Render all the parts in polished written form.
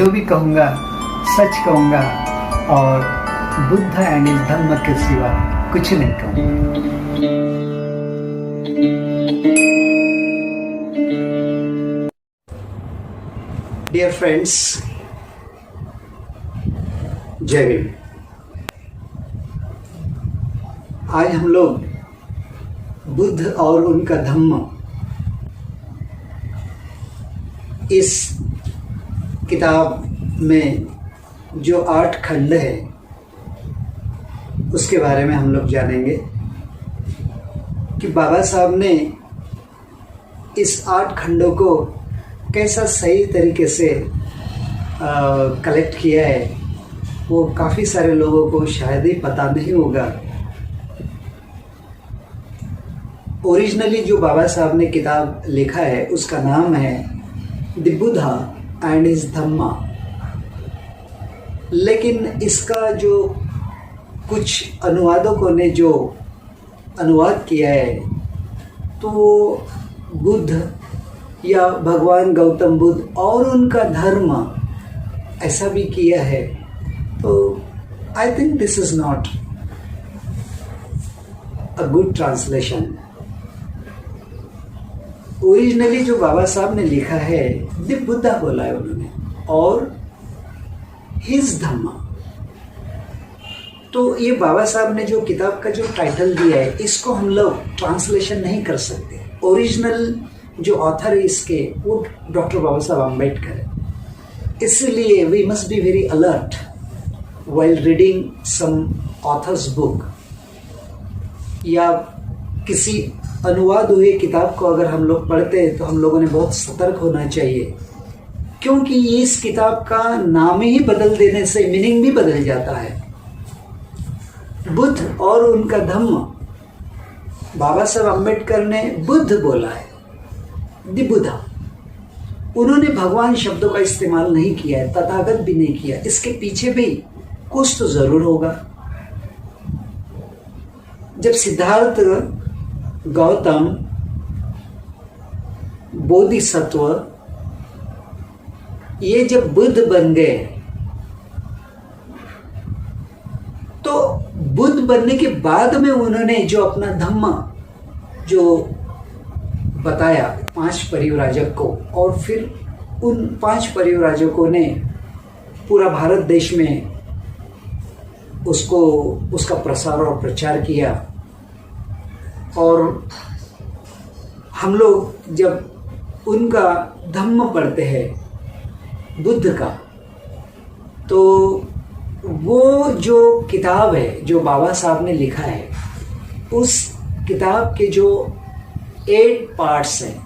जो भी कहूँगा सच कहूँगा और बुद्ध एंड इस धम्म के सिवा कुछ नहीं कहूँगा। डियर फ्रेंड्स, जय भीम। आज हम लोग बुद्ध और उनका धम्म इस किताब में जो 8 खंड है उसके बारे में हम लोग जानेंगे कि बाबा साहब ने इस 8 खंडों को कैसा सही तरीके से कलेक्ट किया है। वो काफ़ी सारे लोगों को शायद ही पता नहीं होगा। ओरिजिनली जो बाबा साहब ने किताब लिखा है उसका नाम है द बुद्धा एंड हिज धम्मा, लेकिन इसका जो कुछ अनुवादकों ने जो अनुवाद किया है तो वो बुद्ध या भगवान गौतम बुद्ध और उनका धर्म ऐसा भी किया है। तो I think this is not a good translation. Originally जो बाबा साहब ने लिखा है द बुद्धा बोला है उन्होंने और हिज धम्मा। तो ये बाबा साहब ने जो किताब का जो टाइटल दिया है इसको हम लोग ट्रांसलेशन नहीं कर सकते। ओरिजिनल जो ऑथर है इसके वो डॉक्टर बाबा साहब अम्बेडकर है। इसलिए we must be very alert while reading some author's book या किसी अनुवाद हुए किताब को अगर हम लोग पढ़ते हैं तो हम लोगों ने बहुत सतर्क होना चाहिए, क्योंकि इस किताब का नाम ही बदल देने से मीनिंग भी बदल जाता है। बुद्ध और उनका धम्म, बाबा साहब अम्बेडकर ने बुद्ध बोला है, द बुद्धा। उन्होंने भगवान शब्दों का इस्तेमाल नहीं किया है, तथागत भी नहीं किया। इसके पीछे भी कुछ तो जरूर होगा। जब सिद्धार्थ गौतम बोधिसत्व ये जब बुद्ध बन गए तो बुद्ध बनने के बाद में उन्होंने जो अपना धम्म जो बताया 5 परिव्राजक को, और फिर उन 5 परिव्राजकों ने पूरा भारत देश में उसका प्रसार और प्रचार किया। और हम लोग जब उनका धम्म पढ़ते हैं बुद्ध का, तो वो जो किताब है जो बाबा साहब ने लिखा है उस किताब के जो 8 पार्ट्स हैं,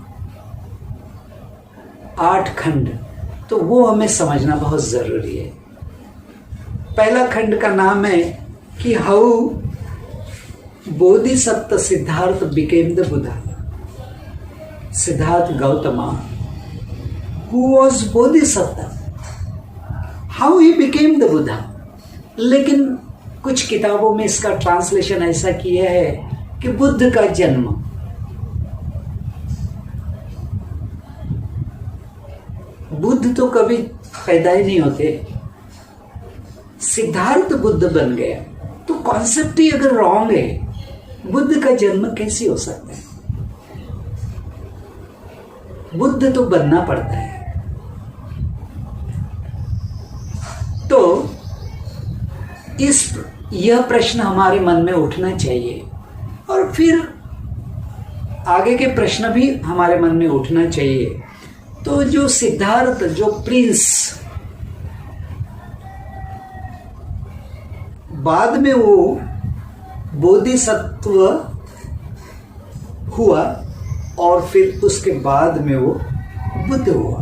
8 खंड, तो वो हमें समझना बहुत ज़रूरी है। पहला खंड का नाम है कि how Bodhisattva Siddhartha became the Buddha. Siddhartha Gautama who was Bodhisattva, how he became the Buddha. लेकिन कुछ किताबों में इसका ट्रांसलेशन ऐसा किया है कि बुद्ध का जन्म। बुद्ध तो कभी पैदा ही नहीं होते, सिद्धार्थ बुद्ध बन गया। तो कॉन्सेप्ट ही अगर रॉन्ग है, बुद्ध का जन्म कैसे हो सकता है? बुद्ध तो बनना पड़ता है। तो यह प्रश्न हमारे मन में उठना चाहिए, और फिर आगे के प्रश्न भी हमारे मन में उठना चाहिए। तो जो सिद्धार्थ, जो प्रिंस, बाद में वो बोधिसत्व हुआ और फिर उसके बाद में वो बुद्ध हुआ।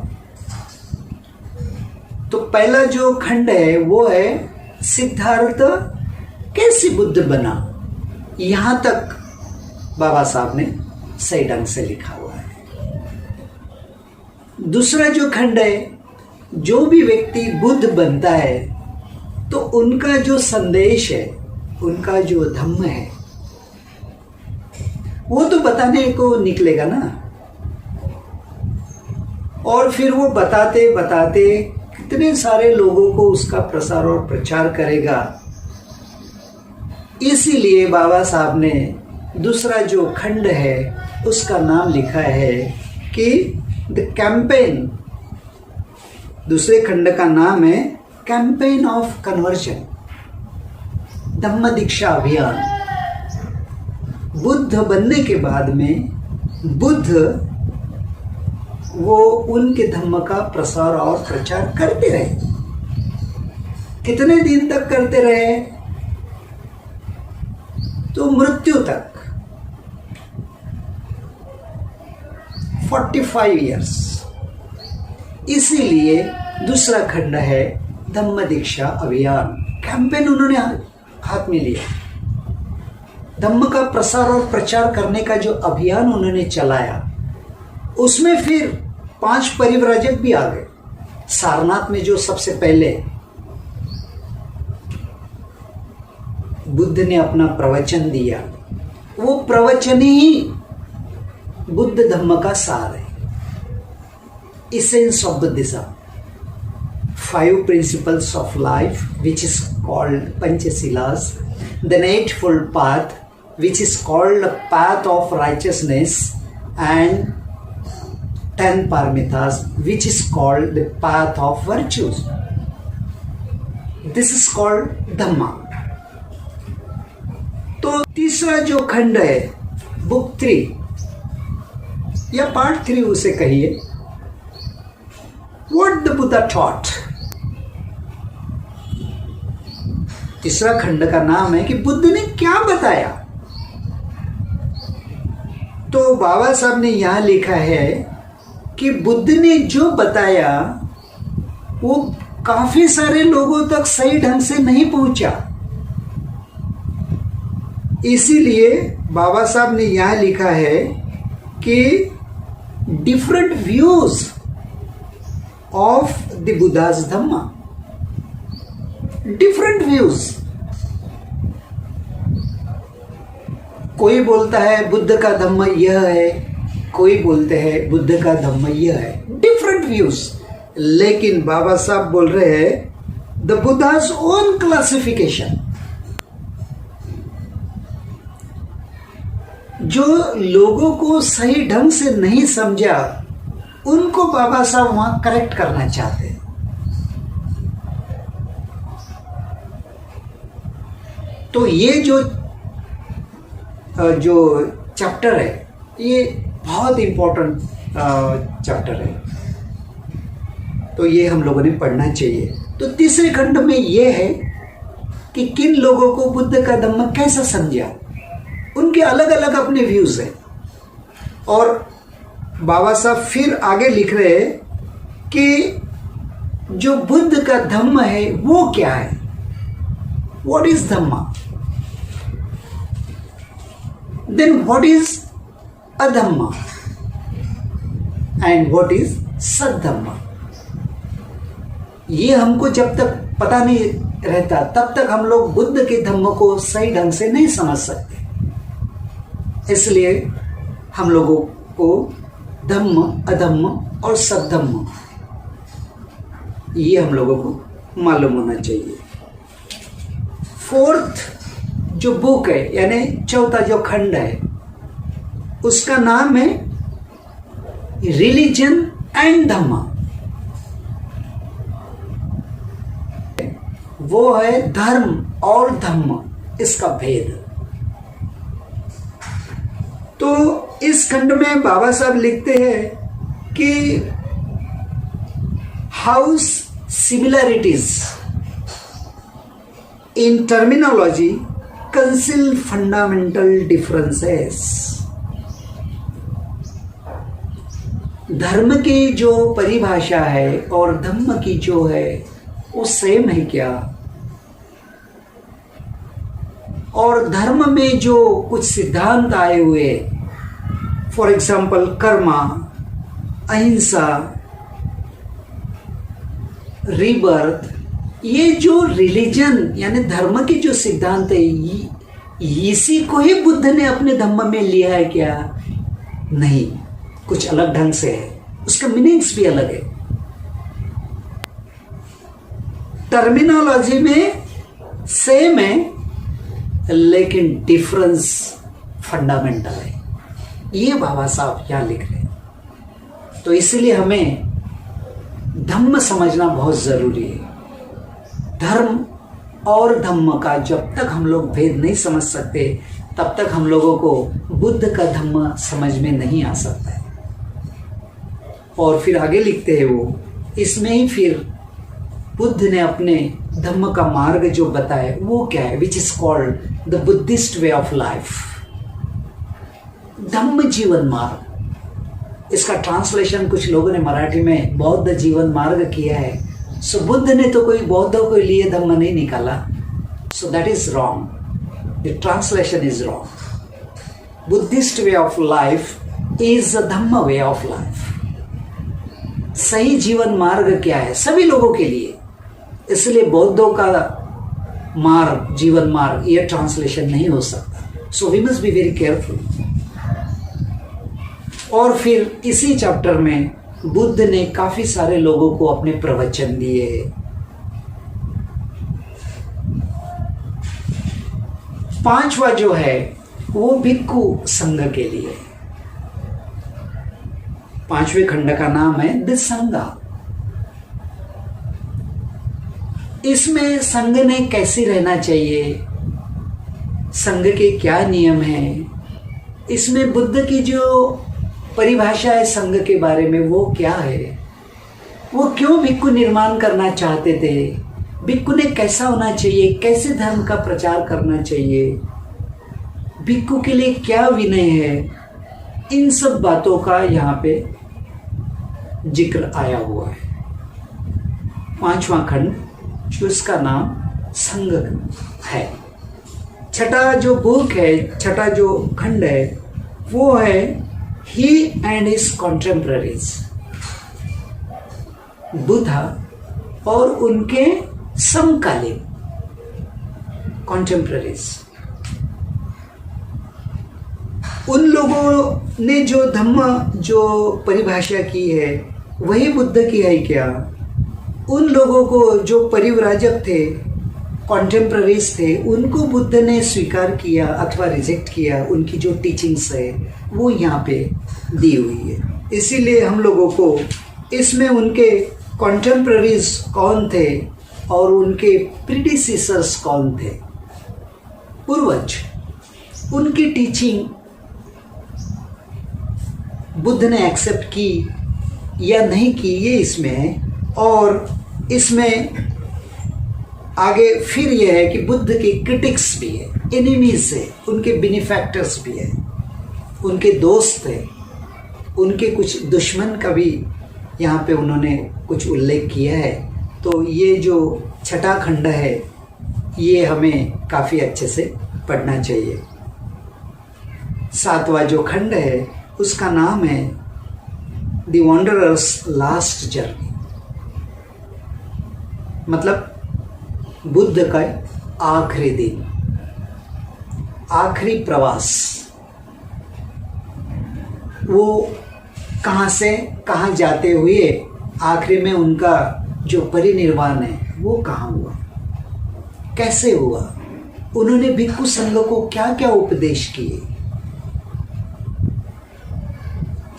तो पहला जो खंड है वो है सिद्धार्थ कैसे बुद्ध बना। यहां तक बाबा साहब ने सही ढंग से लिखा हुआ है। दूसरा जो खंड है, जो भी व्यक्ति बुद्ध बनता है तो उनका जो संदेश है, उनका जो धम्म है, वो तो बताने को निकलेगा ना। और फिर वो बताते बताते कितने सारे लोगों को उसका प्रसार और प्रचार करेगा। इसीलिए बाबा साहब ने दूसरा जो खंड है उसका नाम लिखा है कि द कैंपेन, दूसरे खंड का नाम है कैंपेन ऑफ कन्वर्जन, धम्म दीक्षा अभियान। बुद्ध बनने के बाद में बुद्ध वो उनके धम्म का प्रसार और प्रचार करते रहे। कितने दिन तक करते रहे? तो मृत्यु तक, 45 इयर्स। इसीलिए दूसरा खंड है धम्म दीक्षा अभियान। कैंपेन उन्होंने हाथ में लिया, धम्म का प्रसार और प्रचार करने का जो अभियान उन्होंने चलाया, उसमें फिर 5 परिव्राजक भी आ गए। सारनाथ में जो सबसे पहले बुद्ध ने अपना प्रवचन दिया, वो प्रवचन ही बुद्ध धम्म का सार है, essence of Buddhism, 5 principles of life which is called Panchasilas, the Eightfold Path which is called the path of righteousness, and 10 Paramitas which is called the path of virtues. This is called Dhamma. तो तीसरा जो खंड है, book 3 या part 3 उसे कहिए, What the Buddha taught. तीसरा खंड का नाम है कि बुद्ध ने क्या बताया। तो बाबा साहब ने यहां लिखा है कि बुद्ध ने जो बताया वो काफी सारे लोगों तक सही ढंग से नहीं पहुंचा। इसीलिए बाबा साहब ने यहां लिखा है कि different views of the Buddhas Dhamma, different views. कोई बोलता है बुद्ध का धम्म यह है, कोई बोलते हैं बुद्ध का धम्म यह है, डिफरेंट व्यूज। लेकिन बाबा साहब बोल रहे हैं द बुद्धास ओन क्लासिफिकेशन। जो लोगों को सही ढंग से नहीं समझा, उनको बाबा साहब वहां करेक्ट करना चाहते हैं। तो ये जो चैप्टर है, ये बहुत इंपॉर्टेंट चैप्टर है, तो ये हम लोगों ने पढ़ना चाहिए। तो तीसरे खंड में ये है कि किन लोगों को बुद्ध का धम्म कैसा समझा, उनके अलग अलग अपने व्यूज हैं। और बाबा साहब फिर आगे लिख रहे हैं कि जो बुद्ध का धम्म है वो क्या है, what is dhamma, then what is adhamma and what is saddhamma. ये हमको जब तक पता नहीं रहता तब तक हम लोग बुद्ध के धम्म को सही ढंग से नहीं समझ सकते। इसलिए हम लोगों को धम्म, अधम्म और सद्धम्म ये हम लोगों को मालूम होना चाहिए। 4th जो बुक है, यानी चौथा जो खंड है, उसका नाम है रिलीजन एंड धम्मा। वो है धर्म और धम्म, इसका भेद। तो इस खंड में बाबा साहब लिखते हैं कि how similarities in terminology conceal fundamental differences. धर्म की जो परिभाषा है और धम्म की जो है वो सेम है क्या, और धर्म में जो कुछ सिद्धांत आए हुए, फॉर एग्जाम्पल कर्मा, अहिंसा, रीबर्थ, ये जो रिलीजन यानी धर्म के जो सिद्धांत है, इसी को ही बुद्ध ने अपने धम्म में लिया है क्या? नहीं, कुछ अलग ढंग से है, उसका मीनिंग्स भी अलग है। टर्मिनोलॉजी में सेम है, लेकिन डिफरेंस फंडामेंटल है। ये बाबा साहब यहाँ लिख रहे हैं। तो इसलिए हमें धम्म समझना बहुत जरूरी है। धर्म और धम्म का जब तक हम लोग भेद नहीं समझ सकते, तब तक हम लोगों को बुद्ध का धम्म समझ में नहीं आ सकता है। और फिर आगे लिखते हैं वो, इसमें ही फिर बुद्ध ने अपने धम्म का मार्ग जो बताया वो क्या है, which is called the Buddhist way of life, धम्म जीवन मार्ग। इसका ट्रांसलेशन कुछ लोगों ने मराठी में बौद्ध जीवन मार्ग किया है। सो बुद्ध ने तो कोई बौद्धों के लिए धम्म नहीं निकाला, so that is wrong, the translation is wrong. Buddhist way of life is the Dhamma way of life. सही जीवन मार्ग क्या है सभी लोगों के लिए, इसलिए बौद्धों का मार्ग, जीवन मार्ग, यह ट्रांसलेशन नहीं हो सकता। So we must be very careful. और फिर इसी चैप्टर में बुद्ध ने काफी सारे लोगों को अपने प्रवचन दिए। पांचवा जो है वो भिक्खु संघ के लिए। पांचवें खंड का नाम है द संघा। इसमें संघ ने कैसे रहना चाहिए, संघ के क्या नियम हैं, इसमें बुद्ध की जो परिभाषा है संघ के बारे में वो क्या है, वो क्यों भिक्खु निर्माण करना चाहते थे, भिक्खु ने कैसा होना चाहिए, कैसे धर्म का प्रचार करना चाहिए, भिक्खु के लिए क्या विनय है, इन सब बातों का यहाँ पे जिक्र आया हुआ है। पांचवा खंड जो इसका नाम संघ है। छठा जो बुक है, छठा जो खंड है वो है ही एंड हिज कॉन्टेम्पररीज, बुद्धा और उनके समकालीन कॉन्टेम्पररीज। उन लोगों ने जो धम्म जो परिभाषा की है वही बुद्ध की है क्या? उन लोगों को जो परिव्राजक थे, कॉन्टेम्पररीज थे, उनको बुद्ध ने स्वीकार किया अथवा रिजेक्ट किया, उनकी जो टीचिंग्स है वो यहाँ पे दी हुई है। इसीलिए हम लोगों को इसमें उनके कॉन्टेम्पररीज कौन थे और उनके प्रीडिसेसर्स कौन थे, पूर्वज, उनकी टीचिंग बुद्ध ने एक्सेप्ट की या नहीं की, ये इसमें है। और इसमें आगे फिर यह है कि बुद्ध की क्रिटिक्स भी है, एनिमीज है, उनके बेनिफैक्टर्स भी है, उनके दोस्त है, उनके कुछ दुश्मन का भी यहाँ पे उन्होंने कुछ उल्लेख किया है। तो ये जो छठा खंड है ये हमें काफ़ी अच्छे से पढ़ना चाहिए। सातवां जो खंड है उसका नाम है द वॉन्डरर्स लास्ट जर्नी, मतलब बुद्ध का आखिरी दिन, आखिरी प्रवास। वो कहाँ से कहाँ जाते हुए आखिरी में उनका जो परिनिर्वाण है वो कहाँ हुआ, कैसे हुआ, उन्होंने भिक्खु संघ को क्या क्या उपदेश किए,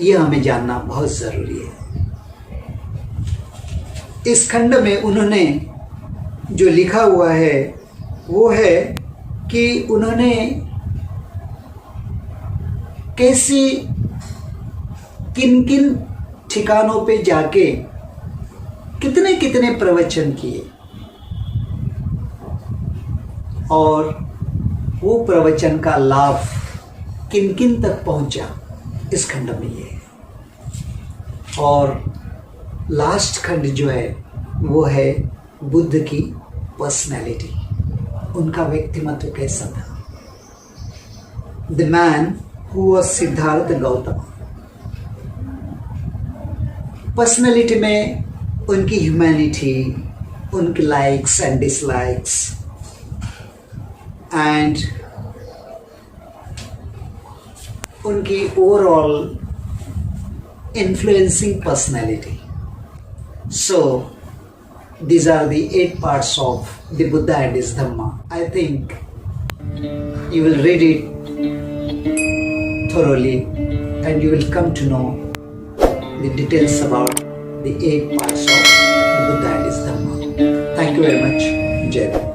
ये हमें जानना बहुत जरूरी है। इस खंड में उन्होंने जो लिखा हुआ है वो है कि उन्होंने कैसी किन किन ठिकानों पे जाके कितने कितने प्रवचन किए और वो प्रवचन का लाभ किन किन तक पहुंचा, इस खंड में ये है। और लास्ट खंड जो है वो है बुद्ध की पर्सनैलिटी, उनका व्यक्तिमत्व कैसा था, the man who was Siddharth Gautam. Personality में उनकी ह्यूमैनिटी, उनकी लाइक्स एंड डिसलाइक्स एंड उनकी overall influencing personality. So these are the 8 parts of the Buddha and his Dhamma. I think you will read it thoroughly and you will come to know the details about the 8 parts of the Buddha and his Dhamma. Thank you very much. Jai Hind.